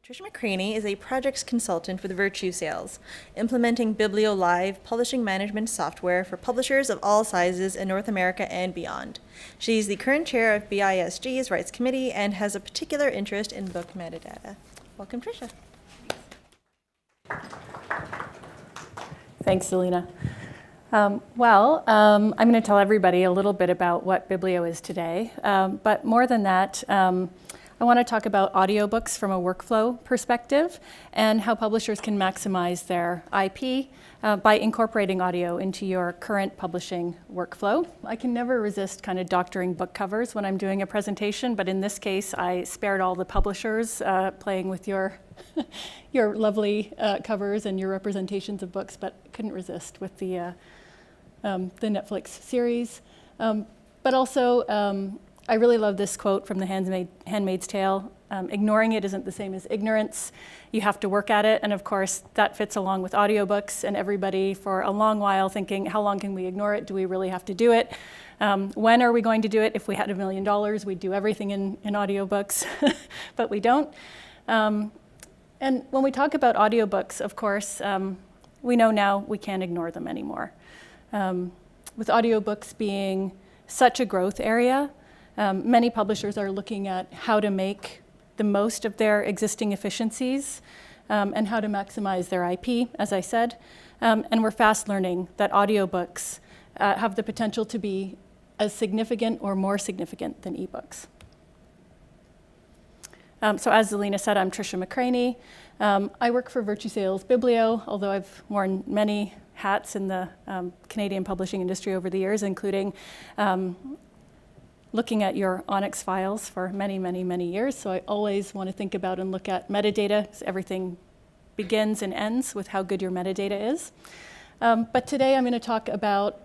Tricia McCraney is a projects consultant with Virtusales, implementing Biblio Live publishing management software for publishers of all sizes in North America and beyond. She's the current chair of BISG's Rights Committee and has a particular interest in book metadata. Welcome, Tricia. Thanks, Selena. I'm going to tell everybody a little bit about what Biblio is today, but more than that, I want to talk about audiobooks from a workflow perspective and how publishers can maximize their IP by incorporating audio into your current publishing workflow. I can never resist kind of doctoring book covers when I'm doing a presentation, but in this case, I spared all the publishers playing with your your lovely covers and your representations of books, but couldn't resist with the Netflix series. But also, I really love this quote from The Handmaid's Tale. Ignoring it isn't the same as ignorance. You have to work at it. And of course, that fits along with audiobooks and everybody for a long while thinking, how long can we ignore it? Do we really have to do it? When are we going to do it? If we had $1 million, we'd do everything in audiobooks, but we don't. And when we talk about audiobooks, of course, we know now we can't ignore them anymore. With audiobooks being such a growth area, many publishers are looking at how to make the most of their existing efficiencies and how to maximize their IP, as I said. And we're fast learning that audiobooks have the potential to be as significant or more significant than ebooks. So as Zelina said, I'm Tricia McCraney. I work for Virtusales Biblio, although I've worn many hats in the Canadian publishing industry over the years, including looking at your Onyx files for many, many, many years. So I always want to think about and look at metadata, because everything begins and ends with how good your metadata is. But today I'm going to talk about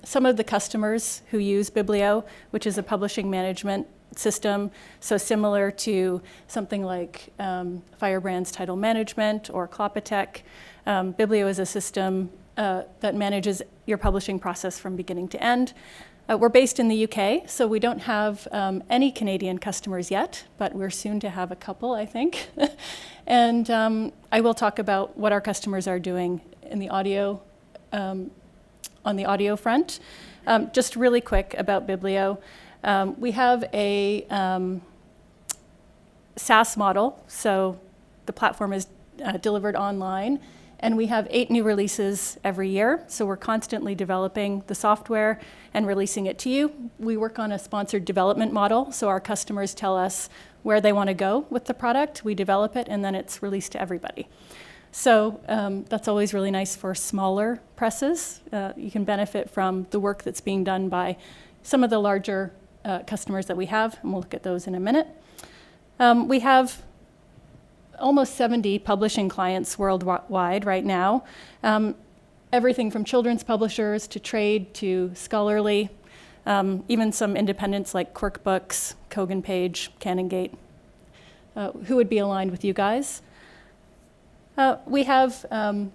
some of the customers who use Biblio, which is a publishing management system, so similar to something like Firebrand's title management or Clopatech. Biblio is a system that manages your publishing process from beginning to end. We're based in the UK, so we don't have any Canadian customers yet, but we're soon to have a couple, I think. And I will talk about what our customers are doing in the audio, on the audio front. Just really quick about Biblio. We have a SaaS model, so the platform is delivered online. And we have 8 new releases every year, so we're constantly developing the software and releasing it to you. We work on a sponsored development model, so our customers tell us where they want to go with the product. We develop it, and then it's released to everybody. So that's always really nice for smaller presses. You can benefit from the work that's being done by some of the larger customers that we have, and we'll look at those in a minute. We have almost 70 publishing clients worldwide right now. Everything from children's publishers to trade to scholarly, even some independents like Quirk Books, Kogan Page, Canongate, who would be aligned with you guys. We have a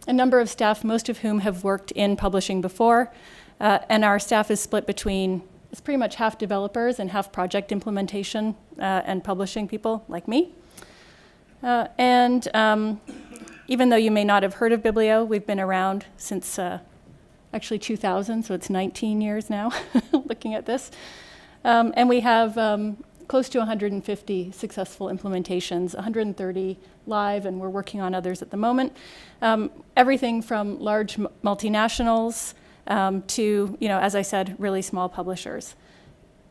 number of staff, most of whom have worked in publishing before, and our staff is split between, it's pretty much half developers and half project implementation and publishing people like me. Even though you may not have heard of Biblio, we've been around since actually 2000, so it's 19 years now looking at this. And we have close to 150 successful implementations, 130 live, and we're working on others at the moment. Everything from large multinationals to, as I said, really small publishers.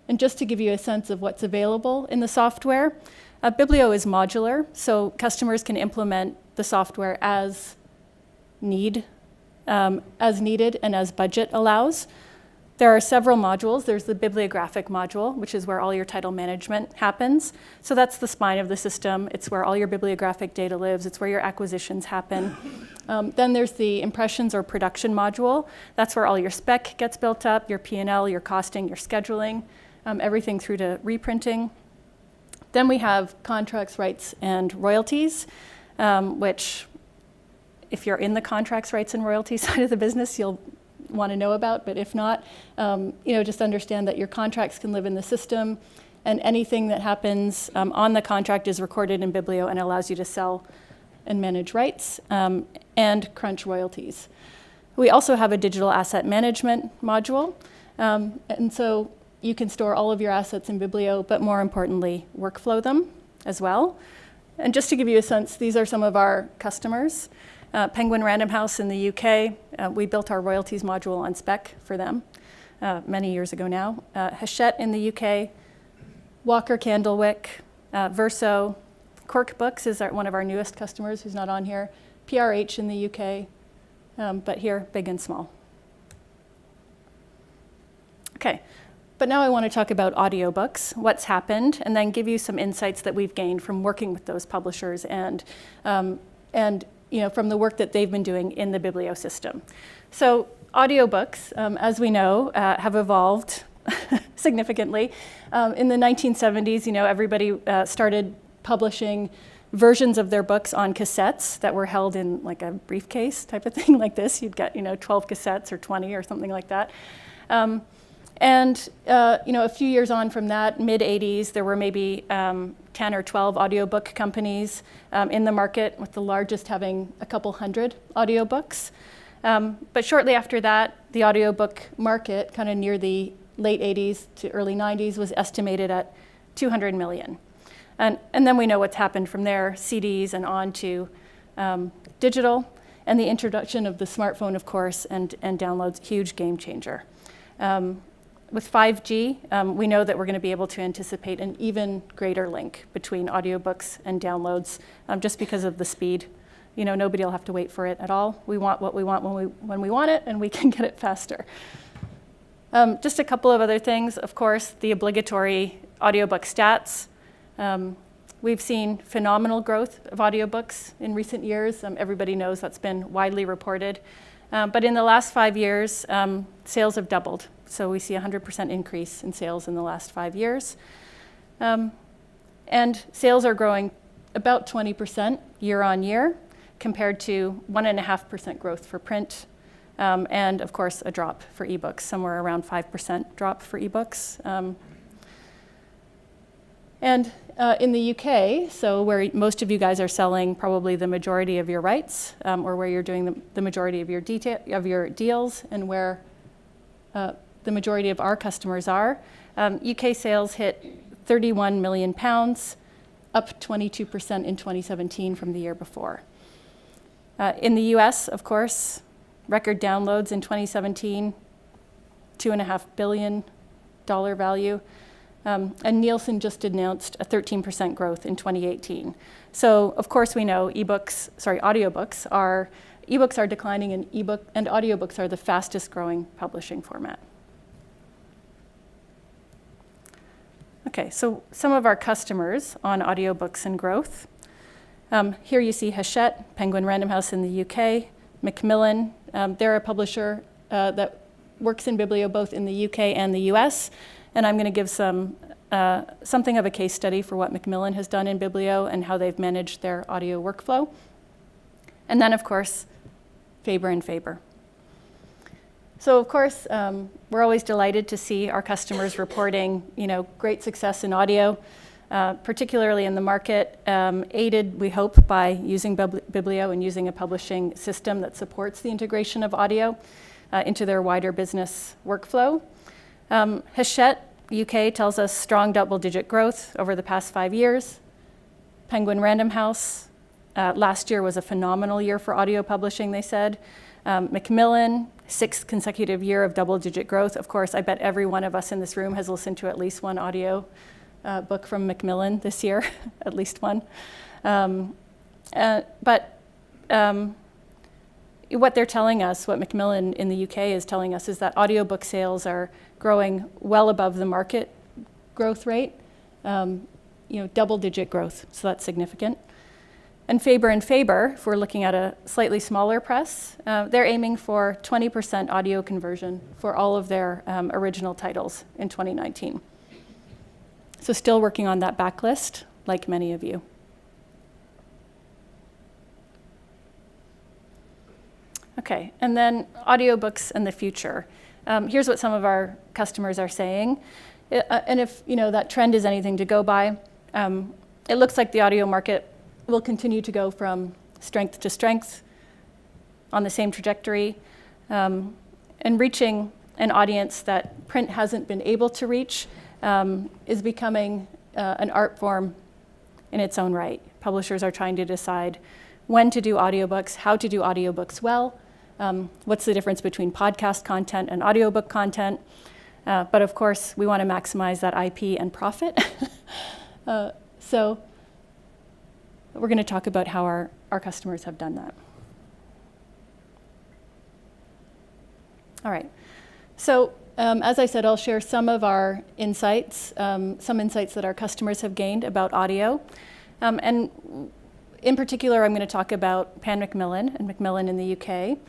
And just to give you a sense of what's available in the software, Biblio is modular, so customers can implement the software as needed and as budget allows. There are several modules. There's the bibliographic module, which is where all your title management happens. So that's the spine of the system. It's where all your bibliographic data lives. It's where your acquisitions happen. Then there's the impressions or production module. That's where all your spec gets built up, your P&L, your costing, your scheduling, everything through to reprinting. Then we have contracts, rights, and royalties, which if you're in the contracts, rights, and royalties side of the business, you'll want to know about. But if not, just understand that your contracts can live in the system and anything that happens on the contract is recorded in Biblio and allows you to sell and manage rights and crunch royalties. We also have a digital asset management module, and so you can store all of your assets in Biblio, but more importantly, workflow them as well. And just to give you a sense, these are some of our customers. Penguin Random House in the UK, we built our royalties module on spec for them many years ago now. Hachette in the UK, Walker Candlewick, Verso, Cork Books is one of our newest customers who's not on here, PRH in the UK, but here, big and small. Okay, but now I want to talk about audiobooks, what's happened, and then give you some insights that we've gained from working with those publishers and from the work that they've been doing in the Biblio system. So audiobooks, as we know, have evolved significantly. In the 1970s, everybody started publishing versions of their books on cassettes that were held in like a briefcase type of thing like this. You'd get 12 cassettes or 20 or something like that. A few years on from that, mid-'80s, there were maybe 10 or 12 audiobook companies in the market, with the largest having a couple hundred audiobooks. But shortly after that, the audiobook market, kind of near the late 80s to early 90s, was estimated at 200 million. And then we know what's happened from there, CDs and on to digital, and the introduction of the smartphone, of course, and downloads, huge game changer. With 5G, we know that we're going to be able to anticipate an even greater link between audiobooks and downloads, just because of the speed. Nobody will have to wait for it at all. We want what we want when we want it, and we can get it faster. Just a couple of other things, of course, the obligatory audiobook stats. We've seen phenomenal growth of audiobooks in recent years. Everybody knows that's been widely reported. But in the last 5 years, sales have doubled. So we see a 100% increase in sales in the last 5 years. And sales are growing about 20% year on year, compared to 1.5% growth for print. And of course, a drop for ebooks, somewhere around 5% drop for ebooks. In the UK, so where most of you guys are selling probably the majority of your rights, or where you're doing the majority of your deals, and where the majority of our customers are, UK sales hit £31 million, up 22% in 2017 from the year before. In the US, of course, record downloads in 2017, $2.5 billion value. And Nielsen just announced a 13% growth in 2018. So of course we know audiobooks are declining, and audiobooks are the fastest growing publishing format. Okay, so some of our customers on audiobooks and growth. Here you see Hachette, Penguin Random House in the UK, Macmillan. They're a publisher that works in Biblio both in the UK and the US. And I'm going to give something of a case study for what Macmillan has done in Biblio and how they've managed their audio workflow. And then, of course, Faber and Faber. So, of course, we're always delighted to see our customers reporting, great success in audio, particularly in the market, aided, we hope, by using Biblio and using a publishing system that supports the integration of audio into their wider business workflow. Hachette, UK, tells us strong double-digit growth over the past 5 years. Penguin Random House, last year was a phenomenal year for audio publishing, they said. Macmillan, 6th consecutive year of double-digit growth. Of course, I bet every one of us in this room has listened to at least one audio book from Macmillan this year, at least one. What they're telling us, what Macmillan in the UK is telling us, is that audiobook sales are growing well above the market growth rate, double-digit growth, so that's significant. And Faber and Faber, if we're looking at a slightly smaller press, they're aiming for 20% audio conversion for all of their original titles in 2019. So still working on that backlist, like many of you. Okay, and then audiobooks and the future. Here's what some of our customers are saying. And if that trend is anything to go by, it looks like the audio market will continue to go from strength to strength on the same trajectory, and reaching an audience that print hasn't been able to reach is becoming an art form in its own right. Publishers are trying to decide when to do audiobooks, how to do audiobooks well, what's the difference between podcast content and audiobook content. But of course, we want to maximize that IP and profit. So we're going to talk about how our customers have done that. All right. So as I said, I'll share some of our insights, some insights that our customers have gained about audio. And in particular, I'm going to talk about Pan Macmillan and Macmillan in the UK.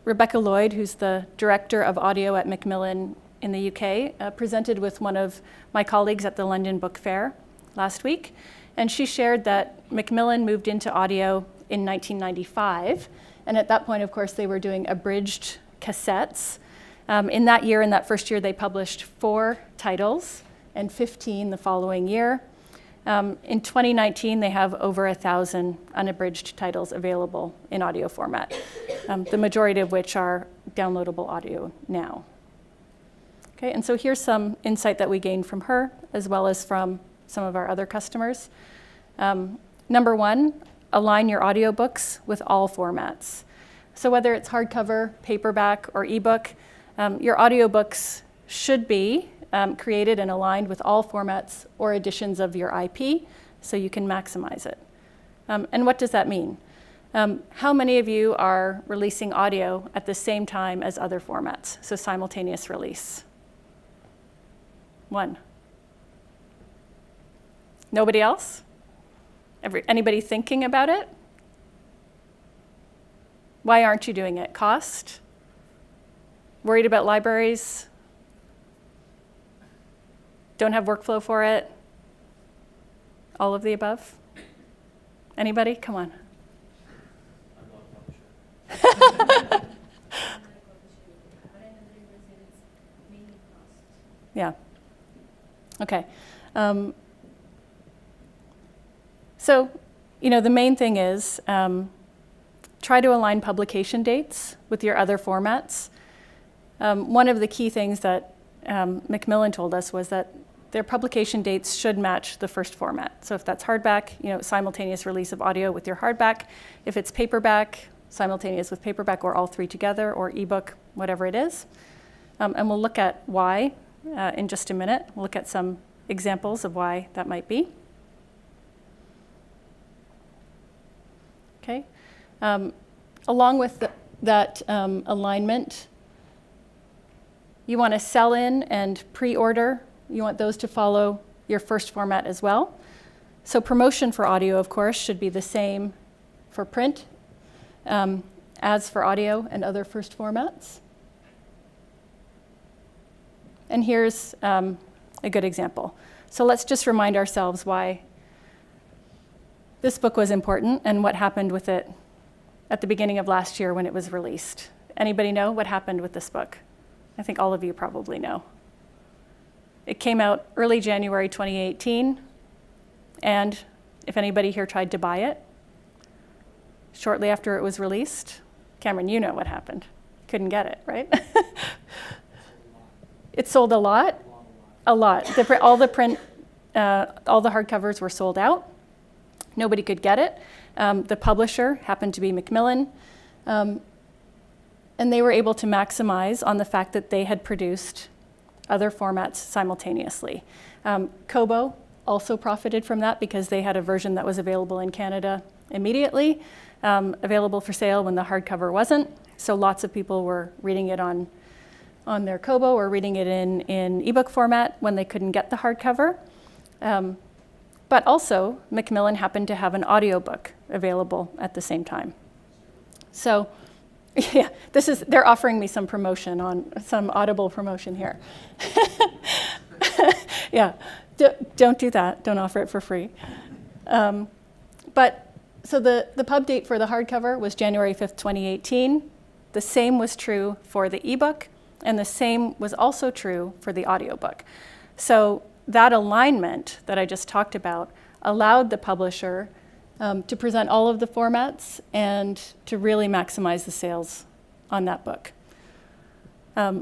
Rebecca Lloyd, who's the director of audio at Macmillan in the UK, presented with one of my colleagues at the London Book Fair last week. And she shared that Macmillan moved into audio in 1995. And at that point, of course, they were doing abridged cassettes. In that year, in that first year, they published 4 titles and 15 the following year. In 2019, they have over 1,000 unabridged titles available in audio format, the majority of which are downloadable audio now. Okay, and so here's some insight that we gained from her, as well as from some of our other customers. Number 1, align your audiobooks with all formats. So whether it's hardcover, paperback, or ebook, your audiobooks should be created and aligned with all formats or editions of your IP, so you can maximize it. And what does that mean? How many of you are releasing audio at the same time as other formats, so simultaneous release? 1. Nobody else? Anybody thinking about it? Why aren't you doing it? Cost? Worried about libraries? Don't have workflow for it? All of the above? Anybody? Come on. I'm not a publisher. Yeah. Okay. So, the main thing is try to align publication dates with your other formats. One of the key things that Macmillan told us was that their publication dates should match the first format. So if that's hardback, simultaneous release of audio with your hardback. If it's paperback, simultaneous with paperback, or all 3 together, or ebook, whatever it is. And we'll look at why in just a minute. We'll look at some examples of why that might be. Okay. Along with that alignment, you want to sell in and pre-order. You want those to follow your first format as well. So promotion for audio, of course, should be the same for print as for audio and other first formats. And here's a good example. So let's just remind ourselves why this book was important and what happened with it at the beginning of last year when it was released. Anybody know what happened with this book? I think all of you probably know. It came out early January 2018, and if anybody here tried to buy it, shortly after it was released, Cameron, you know what happened. Couldn't get it, right? It sold a lot? A lot. All the print, all the hardcovers were sold out. Nobody could get it. The publisher happened to be Macmillan, and they were able to maximize on the fact that they had produced other formats simultaneously. Kobo also profited from that because they had a version that was available in Canada immediately, available for sale when the hardcover wasn't. So lots of people were reading it on their Kobo or reading it in ebook format when they couldn't get the hardcover. But also, Macmillan happened to have an audiobook available at the same time. So, yeah, they're offering me some promotion on some Audible promotion here. Yeah, don't do that. Don't offer it for free. But so the pub date for the hardcover was January 5th, 2018. The same was true for the ebook And the same was also true for the audiobook. So that alignment that I just talked about allowed the publisher to present all of the formats and to really maximize the sales on that book.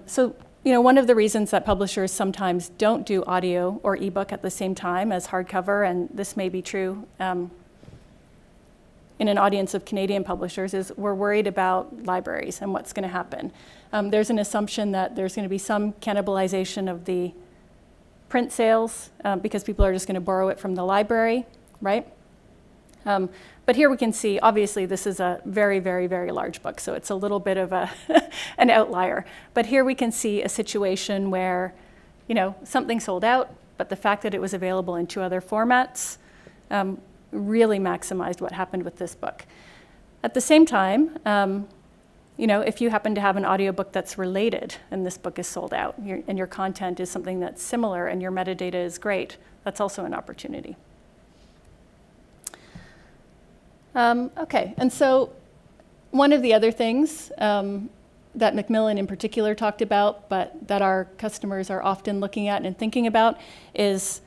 So, one of the reasons that publishers sometimes don't do audio or ebook at the same time as hardcover, and this may be true in an audience of Canadian publishers, is we're worried about libraries and what's going to happen. There's an assumption that there's going to be some cannibalization of the print sales because people are just going to borrow it from the library, right? But here we can see, obviously, this is a very, very, very large book, so it's a little bit of an outlier. But here we can see a situation where, something sold out, but the fact that it was available in 2 other formats really maximized what happened with this book. At the same time, if you happen to have an audiobook that's related and this book is sold out, and your content is something that's similar and your metadata is great, that's also an opportunity. Okay, and so one of the other things that Macmillan in particular talked about, but that our customers are often looking at and thinking about, is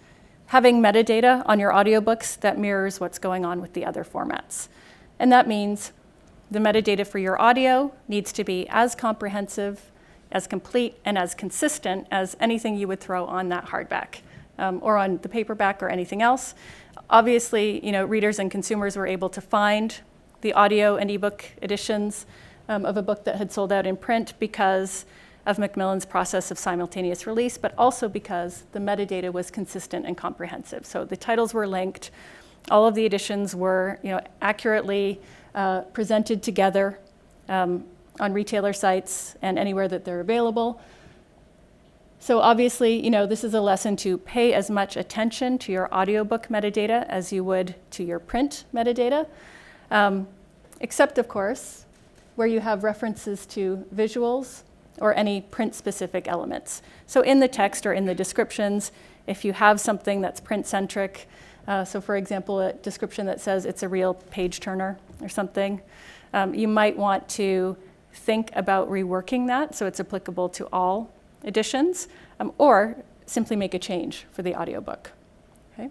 having metadata on your audiobooks that mirrors what's going on with the other formats. And that means the metadata for your audio needs to be as comprehensive, as complete, and as consistent as anything you would throw on that hardback or on the paperback or anything else. Obviously, readers and consumers were able to find the audio and ebook editions of a book that had sold out in print because of Macmillan's process of simultaneous release, but also because the metadata was consistent and comprehensive. So the titles were linked, all of the editions were accurately presented together on retailer sites and anywhere that they're available. So obviously, this is a lesson to pay as much attention to your audiobook metadata as you would to your print metadata, except, of course, where you have references to visuals or any print-specific elements. So in the text or in the descriptions, if you have something that's print-centric, so for example, a description that says it's a real page turner or something, you might want to think about reworking that so it's applicable to all editions, or simply make a change for the audiobook. Okay?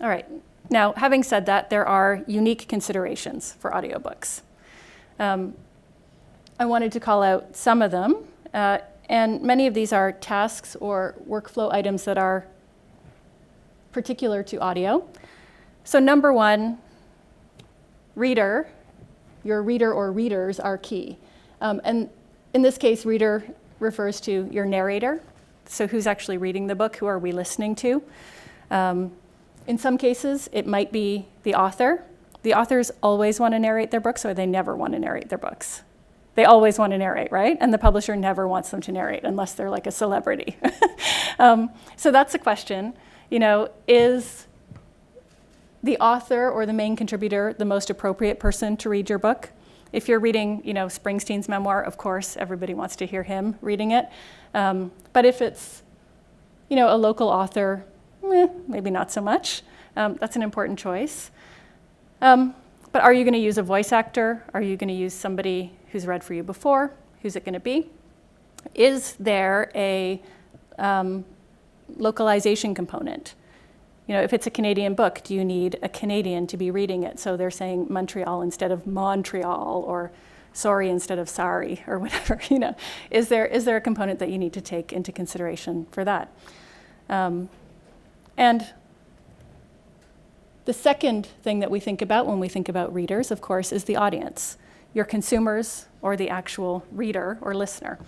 All right. Now, having said that, there are unique considerations for audiobooks. I wanted to call out some of them, and many of these are tasks or workflow items that are particular to audio. So number 1, reader. Your reader or readers are key. And in this case, reader refers to your narrator. So who's actually reading the book? Who are we listening to? In some cases, it might be the author. The authors always want to narrate their books, or they never want to narrate their books. They always want to narrate, right? And the publisher never wants them to narrate unless they're like a celebrity. So that's the question. Is the author or the main contributor the most appropriate person to read your book? If you're reading, Springsteen's memoir, of course, everybody wants to hear him reading it. But if it's, a local author, maybe not so much. That's an important choice. But are you going to use a voice actor? Are you going to use somebody who's read for you before? Who's it going to be? Is there a localization component? If it's a Canadian book, do you need a Canadian to be reading it? So they're saying Montreal instead of Montreal, or sorry instead of sorry, or whatever. Is there a component that you need to take into consideration for that? And the second thing that we think about when we think about readers, of course, is the audience, your consumers or the actual reader or listener.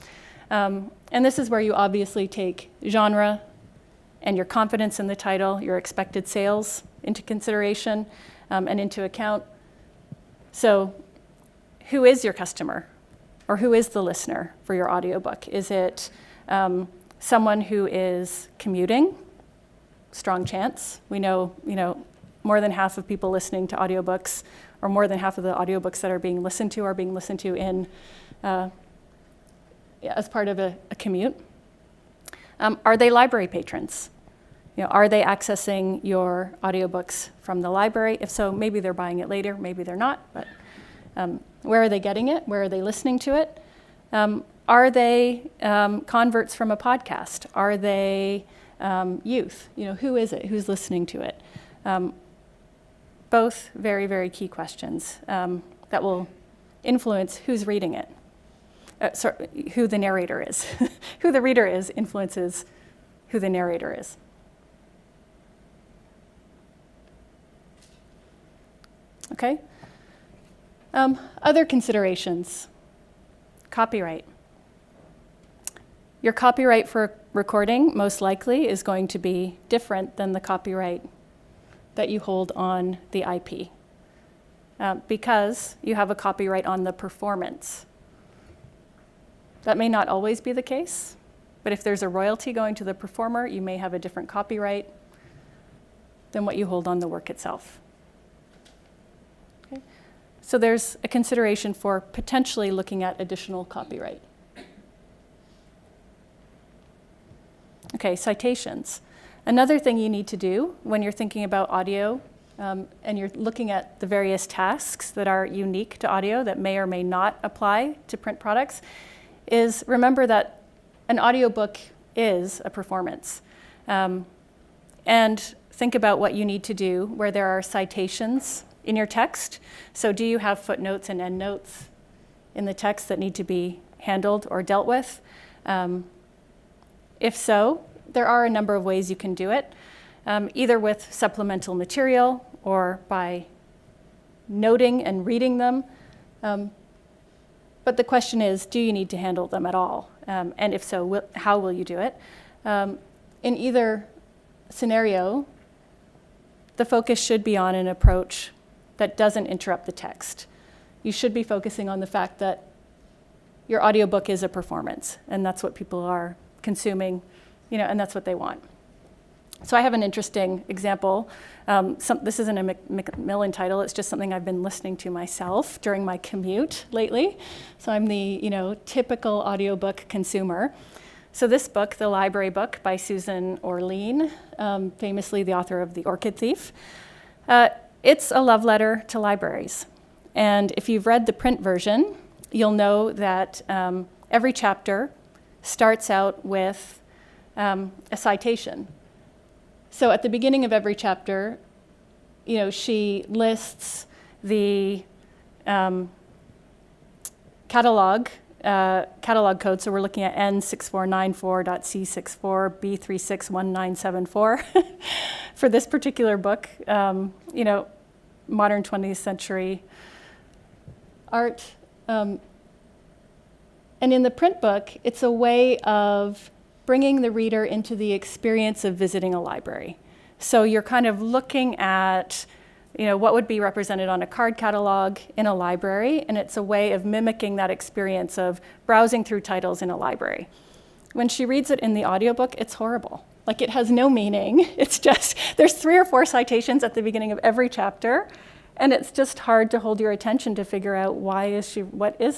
And this is where you obviously take genre and your confidence in the title, your expected sales into consideration and into account. So who is your customer, or who is the listener for your audiobook? Is it someone who is commuting? Strong chance. We know, more than half of people listening to audiobooks, or more than half of the audiobooks that are being listened to in as part of a commute. Are they library patrons? Are they accessing your audiobooks from the library? If so, maybe they're buying it later, maybe they're not, but Where are they getting it? Where are they listening to it? Are they converts from a podcast? Are they youth? Who is it? Who's listening to it? Both very, very key questions that will influence who's reading it. Who the narrator is. Who the reader is influences who the narrator is. Okay? Other considerations. Copyright. Your copyright for recording most likely is going to be different than the copyright that you hold on the IP because you have a copyright on the performance. That may not always be the case, but if there's a royalty going to the performer, you may have a different copyright than what you hold on the work itself. Okay? So there's a consideration for potentially looking at additional copyright. Okay, citations. Another thing you need to do when you're thinking about audio and you're looking at the various tasks that are unique to audio that may or may not apply to print products is remember that an audiobook is a performance. And think about what you need to do where there are citations in your text. So do you have footnotes and endnotes in the text that need to be handled or dealt with? If so, there are a number of ways you can do it, either with supplemental material or by noting and reading them. But the question is, do you need to handle them at all? And if so, how will you do it? In either scenario, the focus should be on an approach that doesn't interrupt the text. You should be focusing on the fact that your audiobook is a performance, and that's what people are consuming, and that's what they want. So I have an interesting example. This isn't a Macmillan title, it's just something I've been listening to myself during my commute lately. So I'm the typical audiobook consumer. So this book, The Library Book by Susan Orlean, famously the author of The Orchid Thief, it's a love letter to libraries. And if you've read the print version, you'll know that every chapter starts out with a citation. So at the beginning of every chapter, she lists the catalog code. So we're looking at N6494.C64B361974 for this particular book. Modern 20th century art. And in the print book, it's a way of bringing the reader into the experience of visiting a library. So you're kind of looking at, what would be represented on a card catalog in a library, and it's a way of mimicking that experience of browsing through titles in a library. When she reads it in the audiobook, it's horrible. Like, it has no meaning. It's just, there's 3 or 4 citations at the beginning of every chapter, and it's just hard to hold your attention to figure out what is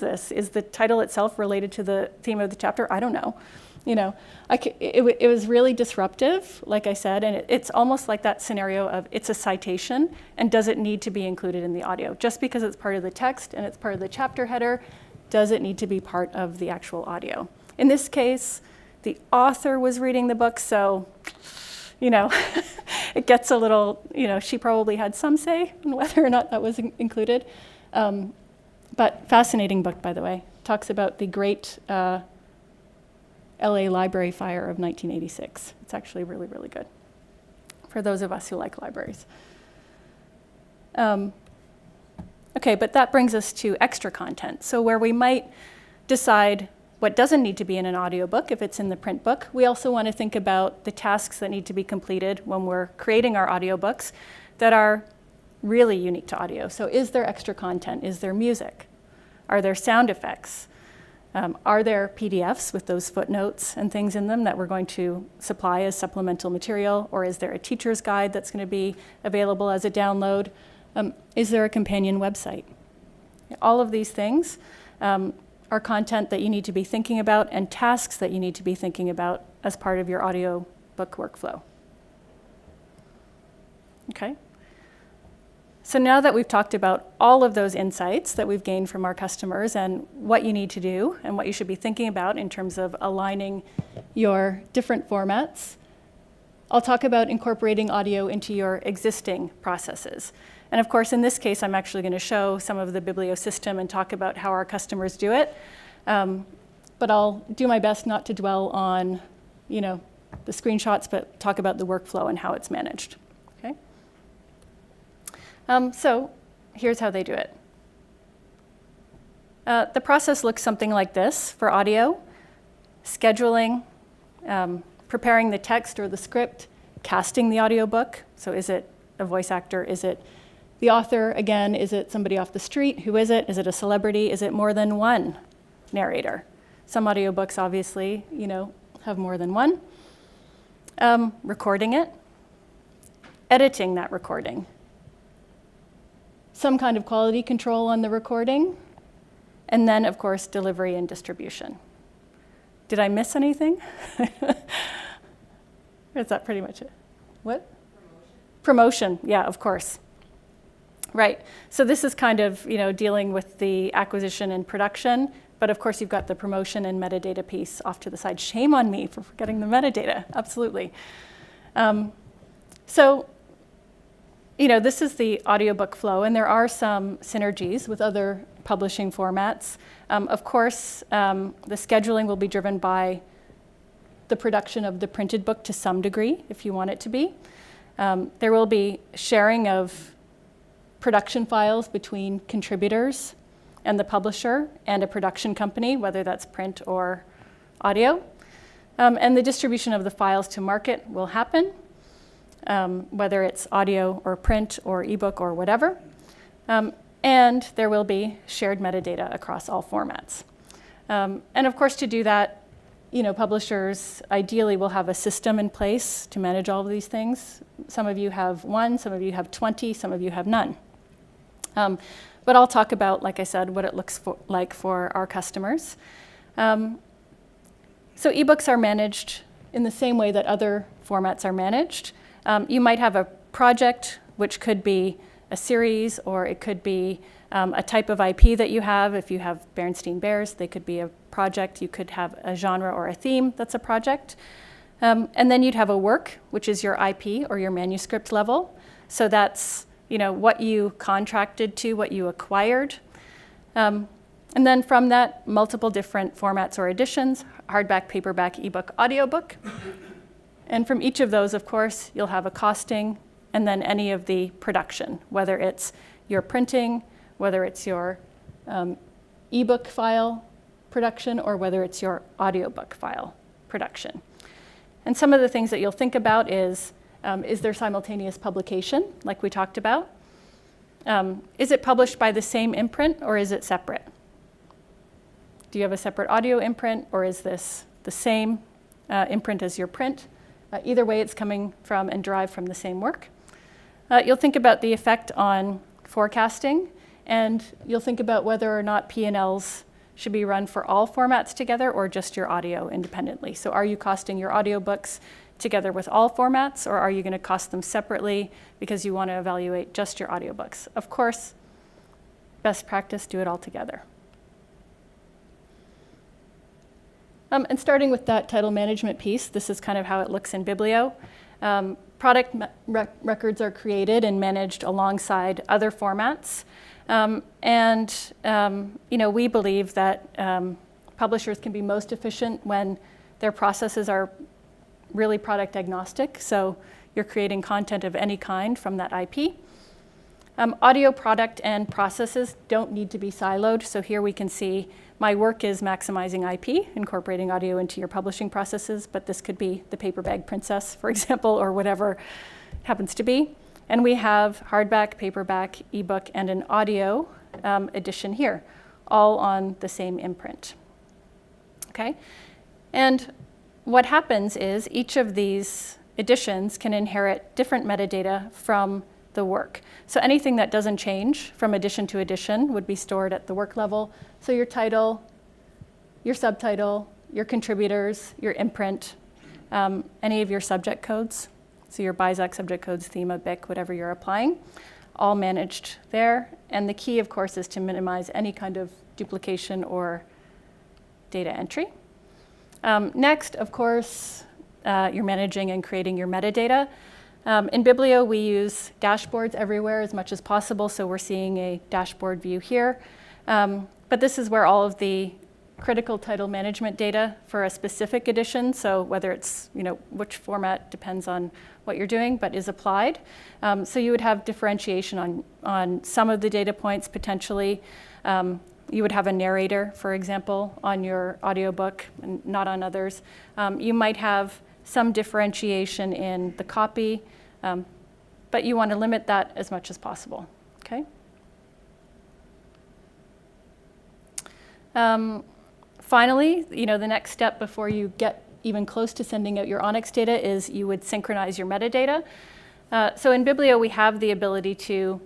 this? Is the title itself related to the theme of the chapter? I don't know. It was really disruptive, like I said, and it's almost like that scenario of it's a citation, and does it need to be included in the audio? Just because it's part of the text and it's part of the chapter header, does it need to be part of the actual audio? In this case, the author was reading the book, so, it gets a little, she probably had some say in whether or not that was included. But fascinating book, by the way. Talks about the great LA library fire of 1986. It's actually really, really good for those of us who like libraries. Okay, but that brings us to extra content. So where we might decide what doesn't need to be in an audiobook if it's in the print book, we also want to think about the tasks that need to be completed when we're creating our audiobooks that are really unique to audio. So is there extra content? Is there music? Are there sound effects? Are there PDFs with those footnotes and things in them that we're going to supply as supplemental material? Or is there a teacher's guide that's going to be available as a download? Is there a companion website? All of these things are content that you need to be thinking about and tasks that you need to be thinking about as part of your audiobook workflow. Okay? So now that we've talked about all of those insights that we've gained from our customers and what you need to do and what you should be thinking about in terms of aligning your different formats, I'll talk about incorporating audio into your existing processes. And of course, in this case, I'm actually going to show some of the Biblio system and talk about how our customers do it. But I'll do my best not to dwell on, the screenshots, but talk about the workflow and how it's managed. Okay? So here's how they do it. The process looks something like this for audio: scheduling, preparing the text or the script, casting the audiobook. So is it a voice actor? Is it the author? Again, is it somebody off the street? Who is it? Is it a celebrity? Is it more than one narrator? Some audiobooks, obviously, have more than one. Recording it, editing that recording, some kind of quality control on the recording, and then, of course, delivery and distribution. Did I miss anything? Or is that pretty much it? What? Promotion, yeah, of course. Right, so this is kind of, dealing with the acquisition and production, but of course you've got the promotion and metadata piece off to the side. Shame on me for forgetting the metadata, absolutely. So, this is the audiobook flow, and there are some synergies with other publishing formats. Of course, the scheduling will be driven by the production of the printed book to some degree, if you want it to be. There will be sharing of production files between contributors and the publisher and a production company, whether that's print or audio. And the distribution of the files to market will happen, whether it's audio or print or ebook or whatever. And there will be shared metadata across all formats. And of course, to do that, publishers ideally will have a system in place to manage all of these things. Some of you have one, some of you have 20, some of you have none. But I'll talk about, like I said, what it looks like for our customers. So ebooks are managed in the same way that other formats are managed. You might have a project, which could be a series, or it could be a type of IP that you have. If you have Berenstain Bears, they could be a project. You could have a genre or a theme that's a project. And then you'd have a work, which is your IP or your manuscript level. So that's what you contracted to, what you acquired. And then from that, multiple different formats or editions: hardback, paperback, ebook, audiobook. And from each of those, of course, you'll have a costing, and then any of the production, whether it's your printing, whether it's your ebook file production, or whether it's your audiobook file production. And some of the things that you'll think about is there simultaneous publication, like we talked about? Is it published by the same imprint, or is it separate? Do you have a separate audio imprint, or is this the same imprint as your print? Either way, it's coming from and derived from the same work. You'll think about the effect on forecasting, and you'll think about whether or not P&Ls should be run for all formats together or just your audio independently. So are you costing your audiobooks together with all formats, or are you going to cost them separately because you want to evaluate just your audiobooks? Of course, best practice, do it all together. And starting with that title management piece, this is kind of how it looks in Biblio. Product records are created and managed alongside other formats. We believe that publishers can be most efficient when their processes are really product agnostic. So you're creating content of any kind from that IP. Audio product and processes don't need to be siloed. So here we can see my work is maximizing IP, incorporating audio into your publishing processes, but this could be the Paper Bag Princess, for example, or whatever happens to be. And we have hardback, paperback, ebook, and an audio edition here, all on the same imprint. Okay? And what happens is each of these editions can inherit different metadata from the work. So anything that doesn't change from edition to edition would be stored at the work level. So your title, your subtitle, your contributors, your imprint, any of your subject codes, so your BISAC subject codes, thema, BIC, whatever you're applying, all managed there. And the key, of course, is to minimize any kind of duplication or data entry. Next, of course, you're managing and creating your metadata. In Biblio, we use dashboards everywhere as much as possible, so we're seeing a dashboard view here. But this is where all of the critical title management data for a specific edition, so whether it's, which format depends on what you're doing, but is applied. So you would have differentiation on some of the data points potentially. You would have a narrator, for example, on your audiobook and not on others. You might have some differentiation in the copy, but you want to limit that as much as possible, okay? Finally, the next step before you get even close to sending out your Onyx data is you would synchronize your metadata. So in Biblio, we have the ability to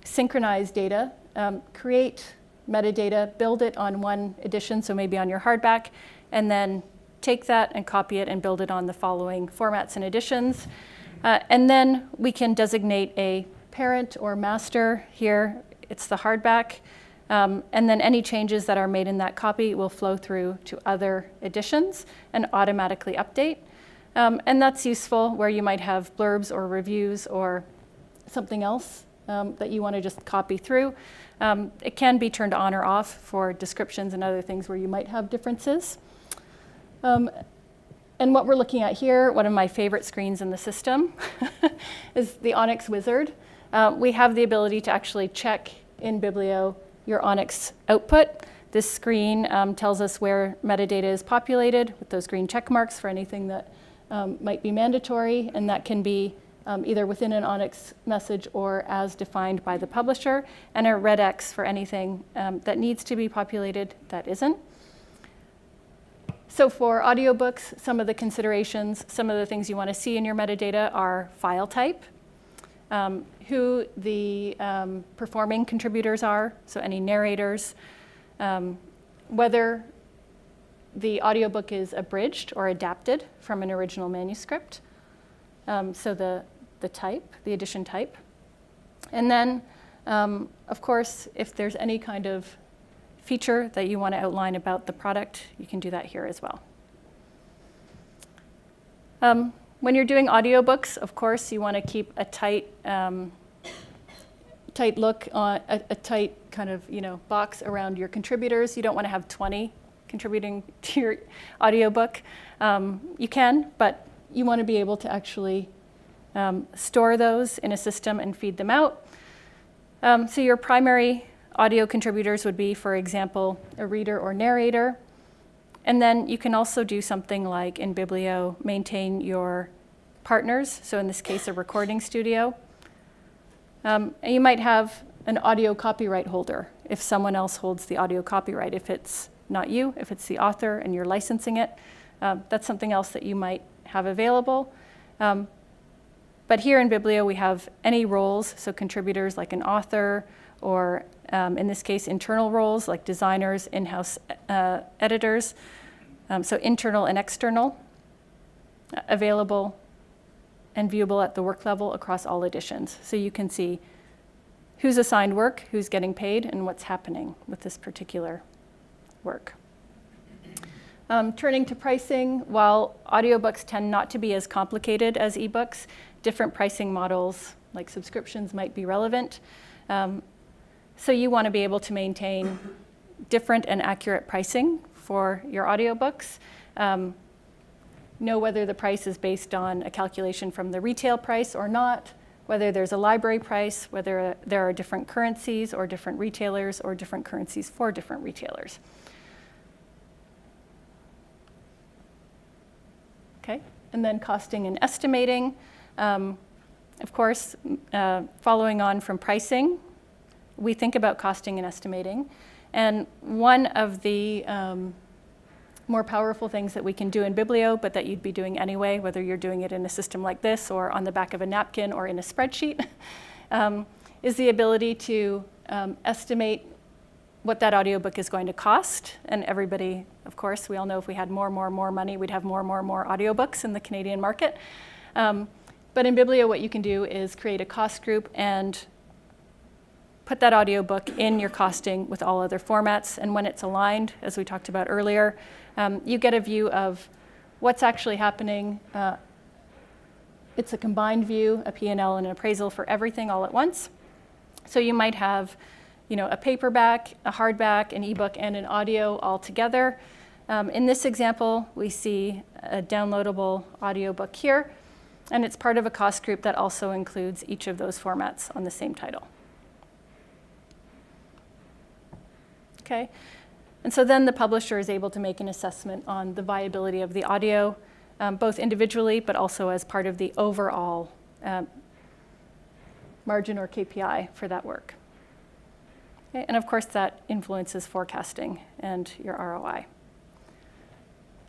synchronize data, create metadata, build it on one edition, so maybe on your hardback, and then take that and copy it and build it on the following formats and editions. And then we can designate a parent or master here. It's the hardback. And then any changes that are made in that copy will flow through to other editions and automatically update. And that's useful where you might have blurbs or reviews or something else that you want to just copy through. It can be turned on or off for descriptions and other things where you might have differences. And what we're looking at here, one of my favorite screens in the system, is the Onyx Wizard. We have the ability to actually check in Biblio your Onyx output. This screen tells us where metadata is populated with those green check marks for anything that might be mandatory, and that can be either within an Onyx message or as defined by the publisher, and a red X for anything that needs to be populated that isn't. So for audiobooks, some of the considerations, some of the things you want to see in your metadata are file type, who the performing contributors are, so any narrators, whether the audiobook is abridged or adapted from an original manuscript, so the type, the edition type. And then, of course, if there's any kind of feature that you want to outline about the product, you can do that here as well. When you're doing audiobooks, of course, you want to keep a tight look on a tight kind of box around your contributors. You don't want to have 20 contributing to your audiobook. You can, but you want to be able to actually store those in a system and feed them out. So your primary audio contributors would be, for example, a reader or narrator. And then you can also do something like in Biblio, maintain your partners. So in this case, a recording studio. And you might have an audio copyright holder if someone else holds the audio copyright. If it's not you, if it's the author and you're licensing it, that's something else that you might have available. But here in Biblio, we have any roles, so contributors like an author, or in this case, internal roles like designers, in-house editors, so internal and external, available and viewable at the work level across all editions. So you can see who's assigned work, who's getting paid, and what's happening with this particular work. Turning to pricing, while audiobooks tend not to be as complicated as ebooks, different pricing models like subscriptions might be relevant. So you want to be able to maintain different and accurate pricing for your audiobooks. Know whether the price is based on a calculation from the retail price or not, whether there's a library price, whether there are different currencies or different retailers or different currencies for different retailers. Okay, and then costing and estimating. Of course, following on from pricing, we think about costing and estimating. And one of the more powerful things that we can do in Biblio, but that you'd be doing anyway, whether you're doing it in a system like this or on the back of a napkin or in a spreadsheet, is the ability to estimate what that audiobook is going to cost. And everybody, of course, we all know if we had more money, we'd have more audiobooks in the Canadian market. But in Biblio, what you can do is create a cost group and put that audiobook in your costing with all other formats. And when it's aligned, as we talked about earlier, you get a view of what's actually happening. It's a combined view, a P&L and an appraisal for everything all at once. So you might have, a paperback, a hardback, an ebook, and an audio all together. In this example, we see a downloadable audiobook here, and it's part of a cost group that also includes each of those formats on the same title. Okay, and so then the publisher is able to make an assessment on the viability of the audio, both individually, but also as part of the overall margin or KPI for that work. Okay, and of course, that influences forecasting and your ROI.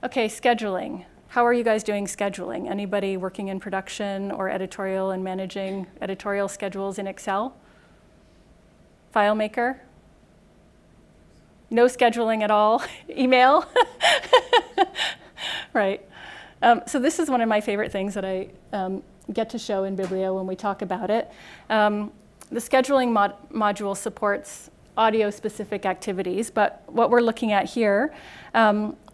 Okay, scheduling. How are you guys doing scheduling? Anybody working in production or editorial and managing editorial schedules in Excel? FileMaker? No scheduling at all? Email? Right. So this is one of my favorite things that I get to show in Biblio when we talk about it. The scheduling module supports audio-specific activities, but what we're looking at here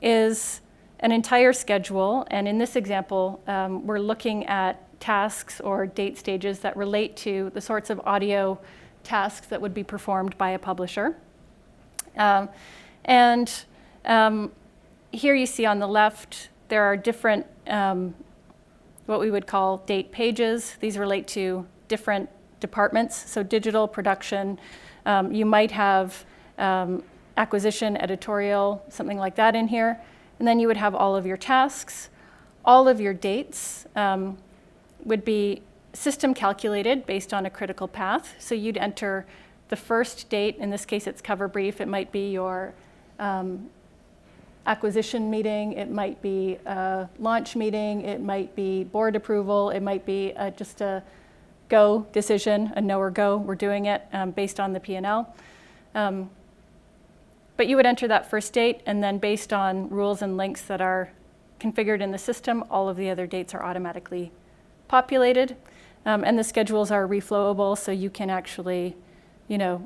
is an entire schedule, and in this example, we're looking at tasks or date stages that relate to the sorts of audio tasks that would be performed by a publisher. Here you see on the left, there are different, what we would call date pages. These relate to different departments, so digital, production. You might have acquisition, editorial, something like that in here. And then you would have all of your tasks. All of your dates would be system calculated based on a critical path. So you'd enter the first date, in this case it's cover brief, it might be your acquisition meeting, it might be a launch meeting, it might be board approval, it might be just a go decision, a no or go, we're doing it based on the P&L. But you would enter that first date, and then based on rules and links that are configured in the system, all of the other dates are automatically populated. And the schedules are reflowable, so you can actually,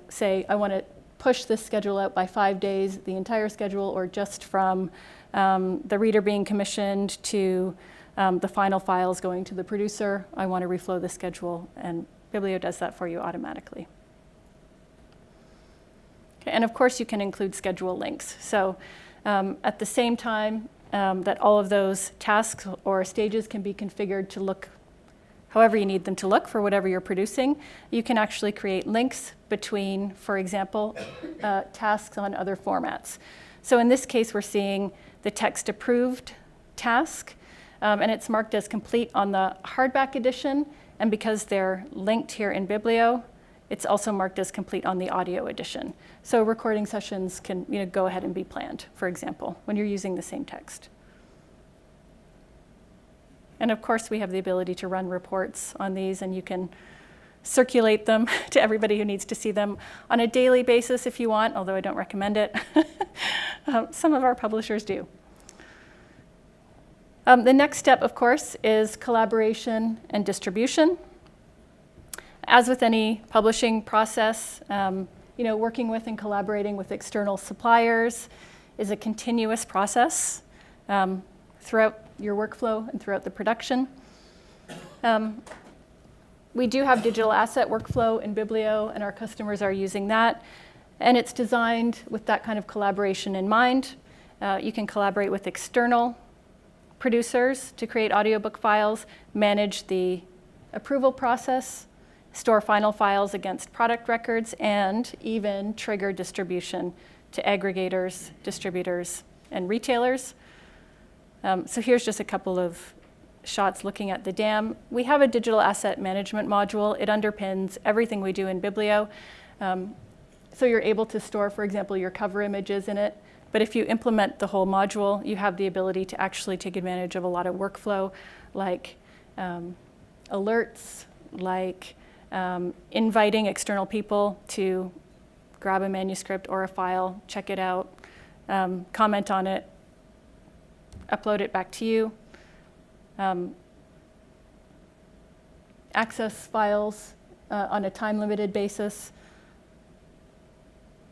say, I want to push this schedule out by 5 days, the entire schedule, or just from the reader being commissioned to the final files going to the producer. I want to reflow the schedule, and Biblio does that for you automatically. And of course, you can include schedule links. So at the same time that all of those tasks or stages can be configured to look however you need them to look for whatever you're producing, you can actually create links between, for example, tasks on other formats. So in this case, we're seeing the text approved task, and it's marked as complete on the hardback edition. And because they're linked here in Biblio, it's also marked as complete on the audio edition. So recording sessions can go ahead and be planned, for example, when you're using the same text. And of course, we have the ability to run reports on these, and you can circulate them to everybody who needs to see them on a daily basis if you want, although I don't recommend it. Some of our publishers do. The next step, of course, is collaboration and distribution. As with any publishing process, working with and collaborating with external suppliers is a continuous process throughout your workflow and throughout the production. We do have digital asset workflow in Biblio, and our customers are using that. And it's designed with that kind of collaboration in mind. You can collaborate with external producers to create audiobook files, manage the approval process, store final files against product records, and even trigger distribution to aggregators, distributors, and retailers. So here's just a couple of shots looking at the DAM. We have a digital asset management module. It underpins everything we do in Biblio. So you're able to store, for example, your cover images in it. But if you implement the whole module, you have the ability to actually take advantage of a lot of workflow, like alerts, like inviting external people to grab a manuscript or a file, check it out, comment on it, upload it back to you, access files on a time-limited basis,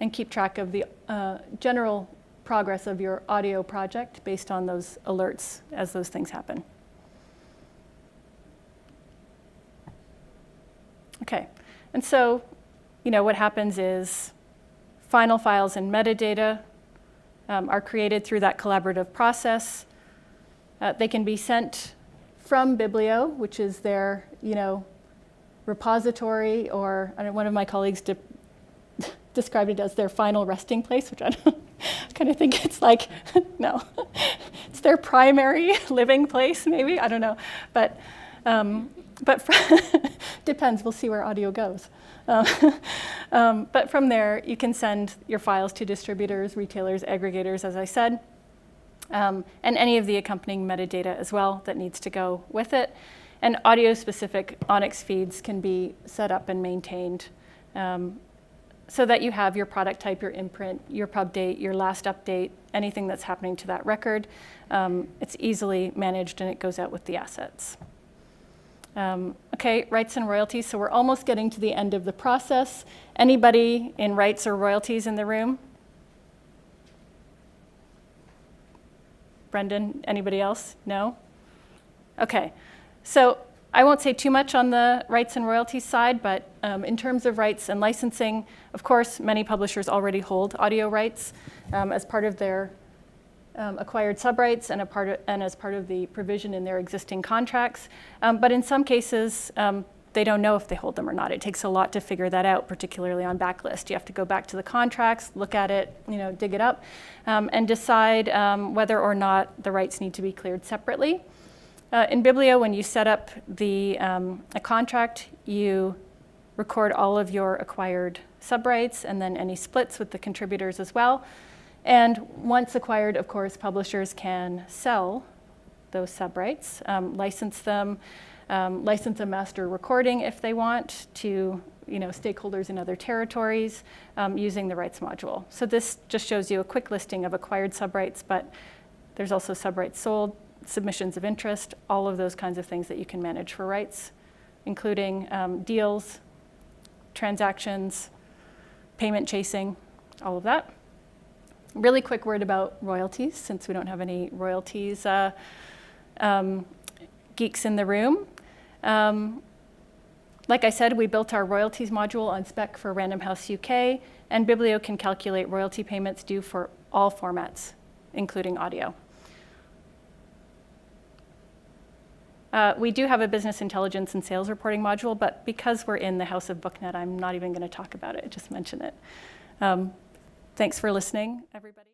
and keep track of the general progress of your audio project based on those alerts as those things happen. Okay, and so, what happens is final files and metadata are created through that collaborative process. They can be sent from Biblio, which is their, repository, or one of my colleagues described it as their final resting place, which I kind of think it's like, no, it's their primary living place, maybe, I don't know, but depends, we'll see where audio goes. But from there, you can send your files to distributors, retailers, aggregators, as I said, and any of the accompanying metadata as well that needs to go with it. And audio-specific Onyx feeds can be set up and maintained so that you have your product type, your imprint, your pub date, your last update, anything that's happening to that record. It's easily managed and it goes out with the assets. Okay, rights and royalties. So we're almost getting to the end of the process. Anybody in rights or royalties in the room? Brendan, anybody else? No? Okay, so I won't say too much on the rights and royalties side, but in terms of rights and licensing, of course, many publishers already hold audio rights as part of their acquired subrights and as part of the provision in their existing contracts. But in some cases, they don't know if they hold them or not. It takes a lot to figure that out, particularly on backlist. You have to go back to the contracts, look at it, dig it up, and decide whether or not the rights need to be cleared separately. In Biblio, when you set up a contract, you record all of your acquired subrights and then any splits with the contributors as well. And once acquired, of course, publishers can sell those subrights, license them, license a master recording if they want to stakeholders in other territories using the rights module. So this just shows you a quick listing of acquired subrights, but there's also subrights sold, submissions of interest, all of those kinds of things that you can manage for rights, including deals, transactions, payment chasing, all of that. Really quick word about royalties, since we don't have any royalties geeks in the room. Like I said, we built our royalties module on spec for Random House UK, and Biblio can calculate royalty payments due for all formats, including audio. We do have a business intelligence and sales reporting module, but because we're in the house of BookNet, I'm not even going to talk about it, just mention it. Thanks for listening, everybody.